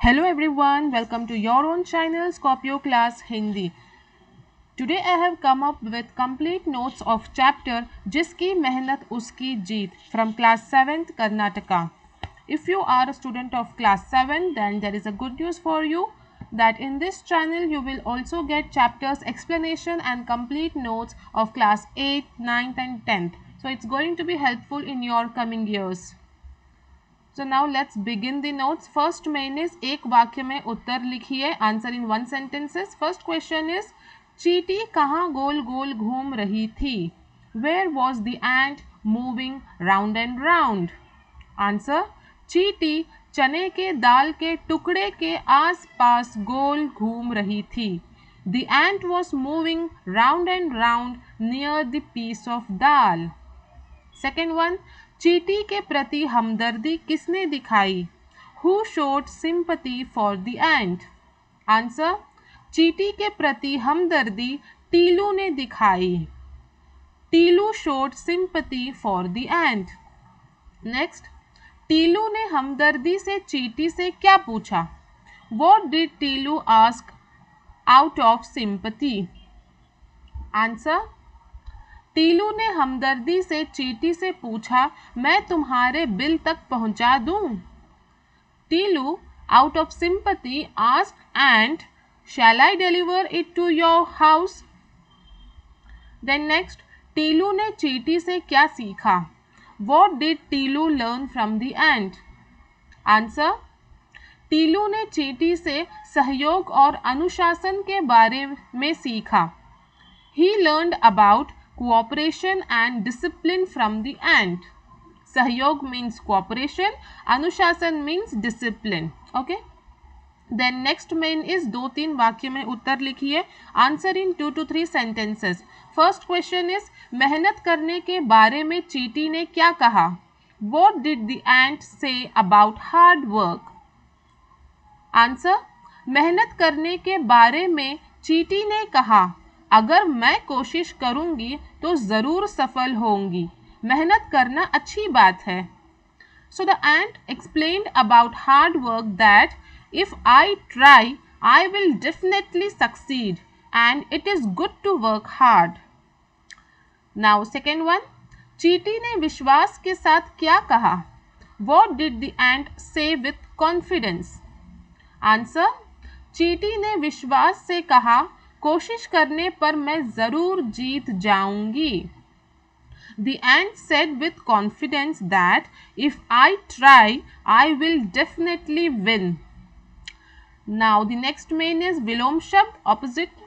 Hello everyone, welcome to your own channel Scorpio Class Hindi. Today I have come up with complete notes of chapter जिसकी मेहनत उसकी जीत from class 7th Karnataka. If you are a student of class 7, then there is a good news for you that in this channel you will also get chapters explanation and complete notes of class 8, 9th and 10th. So it's going to be helpful in your coming years. So now let's begin the notes. First main is एक वाक्य में उत्तर लिखिए. Answer in one sentences. First question is चींटी कहाँ गोल गोल घूम रही थी? Where was the ant moving round and round? Answer चींटी चने के दाल के टुकड़े के आस पास गोल घूम रही थी. The ant was moving round and round near the piece of dal. Second one, चींटी के प्रति हमदर्दी किसने दिखाई? Who showed sympathy for the ant? Answer, चींटी के प्रति हमदर्दी टीलू ने दिखाई. Teelu showed sympathy for the ant. Next, Teelu ने हमदर्दी से चींटी से क्या पूछा? What did Teelu ask out of sympathy? Answer, Teelu ने हमदर्दी से चींटी से पूछा, मैं तुम्हारे बिल तक पहुंचा दूं? Teelu out of sympathy asked ant, shall I deliver it to your house? Then next, Teelu ने चींटी से क्या सीखा? What did Teelu learn from the ant? Answer, Teelu ने चींटी से सहयोग और अनुशासन के बारे में सीखा. He learned about cooperation and discipline from the ant. Sahyog means cooperation, Anushasan means discipline. Okay. Then next main is 2-3 वाक्य में उत्तर लिखिए. Answer in 2 to 3 sentences. First question is मेहनत करने के बारे में चींटी ने क्या कहा? What did the ant say about hard work? Answer, मेहनत करने के बारे में चींटी ने कहा, अगर मैं कोशिश करूंगी तो ज़रूर सफल होंगी. मेहनत करना अच्छी बात है. So the ant explained about hard work that if I try, I will definitely succeed and it is good to work hard. Now second one, चींटी ने विश्वास के साथ क्या कहा? What did the ant say with confidence? Answer, चींटी ने विश्वास से कहा, कोशिश करने पर मैं ज़रूर जीत जाऊंगी. The ant said with confidence that if I try, I will definitely win. Now the next main is विलोम शब्द opposite.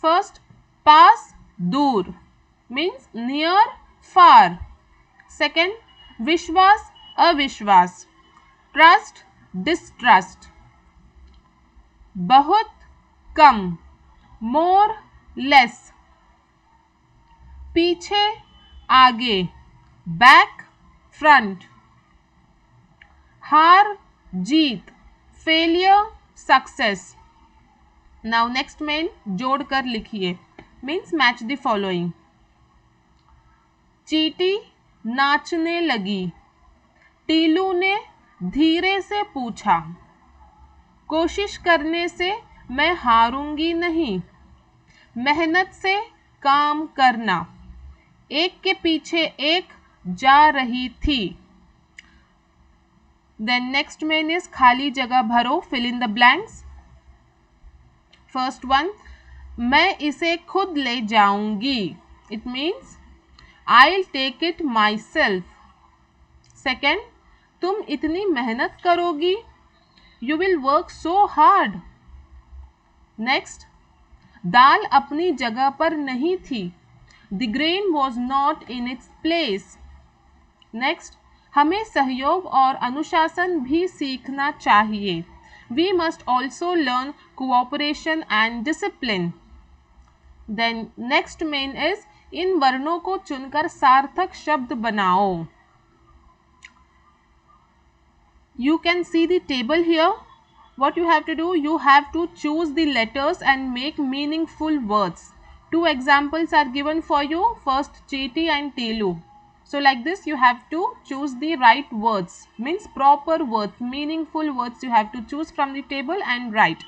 First, पास दूर means near far. Second, विश्वास अविश्वास trust distrust. बहुत कम more less. पीछे आगे back front. हार जीत failure success. Now next main जोड़ कर लिखिए means match the following. चींटी नाचने लगी. टीलू ने धीरे से पूछा, कोशिश करने से मैं हारूंगी नहीं. मेहनत से काम करना. एक के पीछे एक जा रही थी. Then next main is खाली जगह भरो fill in the blanks. First one, मैं इसे खुद ले जाऊंगी. It means I'll take it myself. Second, तुम इतनी मेहनत करोगी. You will work so hard. Next, दाल अपनी जगह पर नहीं थी. The grain was not in its place. Next, हमें सहयोग और अनुशासन भी सीखना चाहिए. We must also learn cooperation and discipline. Then next main is इन वर्णों को चुनकर सार्थक शब्द बनाओ. You can see the table here. What you have to do, you have to choose the letters and make meaningful words. 2 examples are given for you. First, Cheeti and Teelu. So like this you have to choose the right words, means proper words, meaningful words you have to choose from the table and write.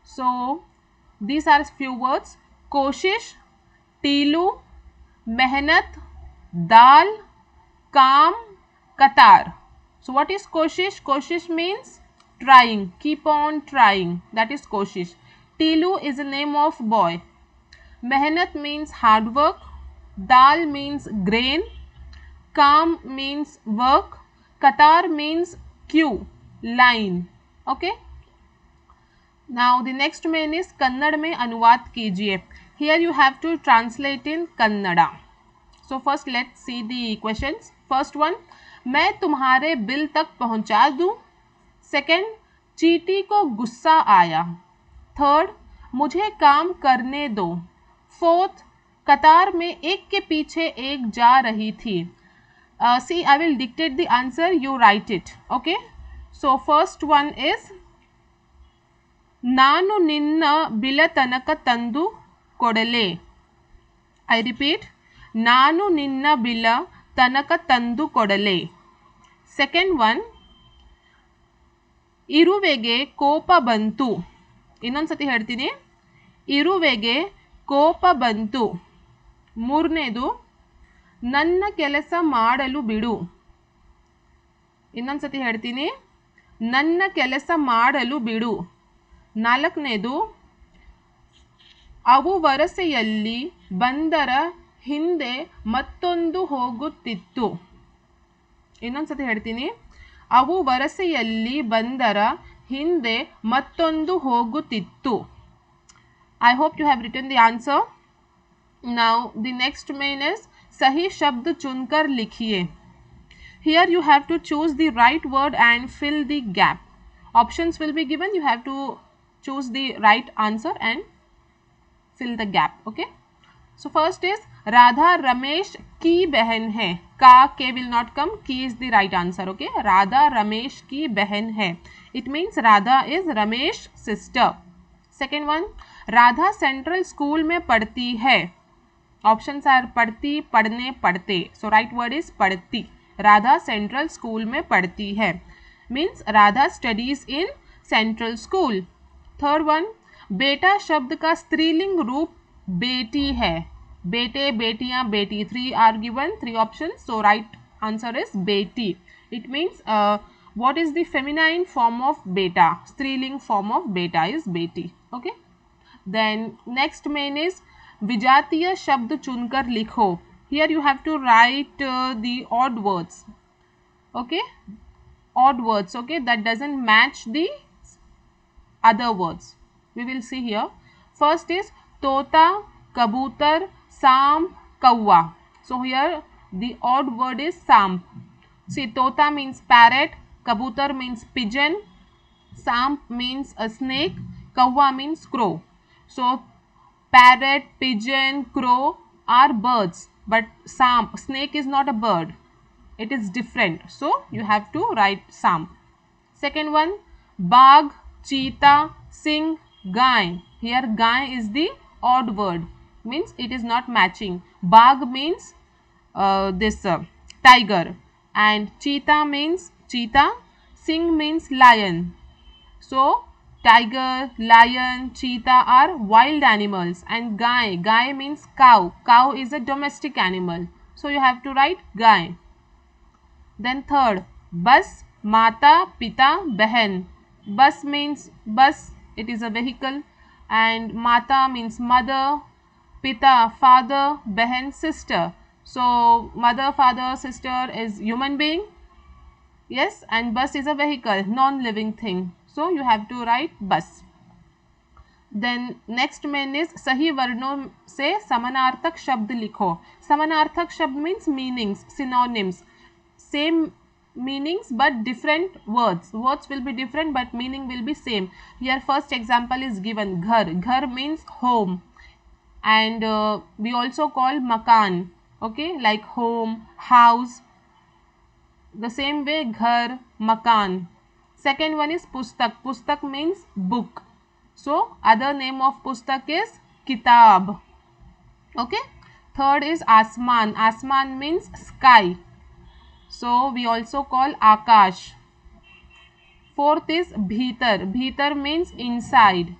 So these are few words: कोशिश, टीलू, मेहनत, दाल, काम, कतार. So what is koshish? Koshish means trying, keep on trying, that is koshish. Tilu is a name of boy. Mehnat means hard work. Dal means grain. Kam means work. Qatar means queue, line. Okay. Now the next main is Kannada में अनुवाद कीजिए. Here you have to translate in Kannada. So first let's see the questions. First one, मैं तुम्हारे bill तक पहुंचा दूं. Second, चीटी को गुस्सा आया. थर्ड, मुझे काम करने दो. फोर्थ, कतार में एक के पीछे एक जा रही थी. See, I will dictate the answer, you write it. Okay. So first one is, ನಾನು ನಿನ್ನ ಬಿಲ ತನಕ ತಂದು ಕೊಡಲೆ. I repeat, ನಾನು ನಿನ್ನ ಬಿಲ ತನಕ ತಂದು ಕೊಡಲೆ. ಸೆಕೆಂಡ್ ಒನ್, ಇರುವೆಗೆ ಕೋಪ ಬಂತು. ಇನ್ನೊಂದ್ಸತಿ ಹೇಳ್ತೀನಿ, ಇರುವೆಗೆ ಕೋಪ ಬಂತು. ಮೂರನೇದು, ನನ್ನ ಕೆಲಸ ಮಾಡಲು ಬಿಡು. ಇನ್ನೊಂದ್ಸತಿ ಹೇಳ್ತೀನಿ, ನನ್ನ ಕೆಲಸ ಮಾಡಲು ಬಿಡು. ನಾಲ್ಕನೇದು, ಅವು ವರಸೆಯಲ್ಲಿ ಬಂದರ ಹಿಂದೆ ಮತ್ತೊಂದು ಹೋಗುತ್ತಿತ್ತು. ಇನ್ನೊಂದ್ಸತಿ ಹೇಳ್ತೀನಿ, ಅವು ವರಸೆಯಲ್ಲಿ ಬಂದರ ಹಿಂದೆ ಮತ್ತೊಂದು ಹೋಗುತ್ತಿತ್ತು. I hope you have written the answer. Now the next main is सही शब्द चुनकर लिखिए. Here you have to choose the right word and fill the gap. Options will be given. You have to choose the right answer and fill the gap. Okay. So first is, Radha Ramesh की बहन है. का के will not come. की is the right answer. Okay. Radha Ramesh की बहन है. It means Radha is Ramesh sister. Second one, Radha central school में पढ़ती है. Options are पढ़ती, पढ़ने, पढ़ते. So right word is पढ़ती. राधा सेंट्रल स्कूल में पढ़ती है. Means Radha studies in central school. Third one, बेटा शब्द का स्त्रीलिंग रूप बेटी है. बेटे, बेटियां, बेटी. 3 are given, 3 options. So right answer is बेटी. It means what is the feminine form of beta? स्त्रीलिंग form of beta is बेटी. Okay. Then next main is विजातीय शब्द चुनकर लिखो. Here you have to write the odd words. Okay. Odd words. Okay. That doesn't match the other words. We will see here. First is तोता, कबूतर, सांप, कौवा. So here the odd word is सांप. See, तोता means parrot, kabutar means pigeon, सांप means a snake, कौवा means crow. So parrot, pigeon, crow are birds, but सांप, snake is not a bird. It is different. So you have to write सांप. Second one, बाघ, चीता, सिंह, गाय. Here guy is the odd word, means it is not matching. Bagh means tiger, and cheetah means cheetah. Singh means lion. So tiger, lion, cheetah are wild animals, and guy means cow. Cow is a domestic animal. So you have to write guy. Then third, bus, माता, पिता, बहन. Bus means bus, it is a vehicle, and mata means mother, pita father, behan sister. So mother, father, sister is human being. Yes, and bus is a vehicle, non-living thing. So you have to write bus. Then next main is सही वर्णों से समानार्थक शब्द लिखो. समानार्थक शब्द means meanings, synonyms, same meanings but different words. Words will be different but meaning will be same. Here first example is given, ghar. Ghar means home, and we also call makan. Okay, like home, house. The same way ghar, makan. Second one is pustak. Pustak means book. So other name of pustak is kitab. Okay. Third is asman. Asman means sky. So we also call akash. Fourth is bhitar. Bhitar means inside.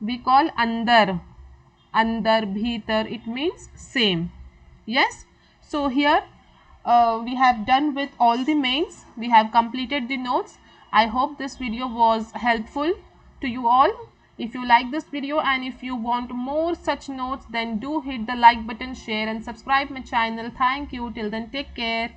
We call andar. Andar, bhitar, it means same. Yes. So here we have done with all the mains. We have completed the notes. I hope this video was helpful to you all. If you like this video and if you want more such notes, then do hit the like button, share and subscribe my channel. Thank you. Till then, take care.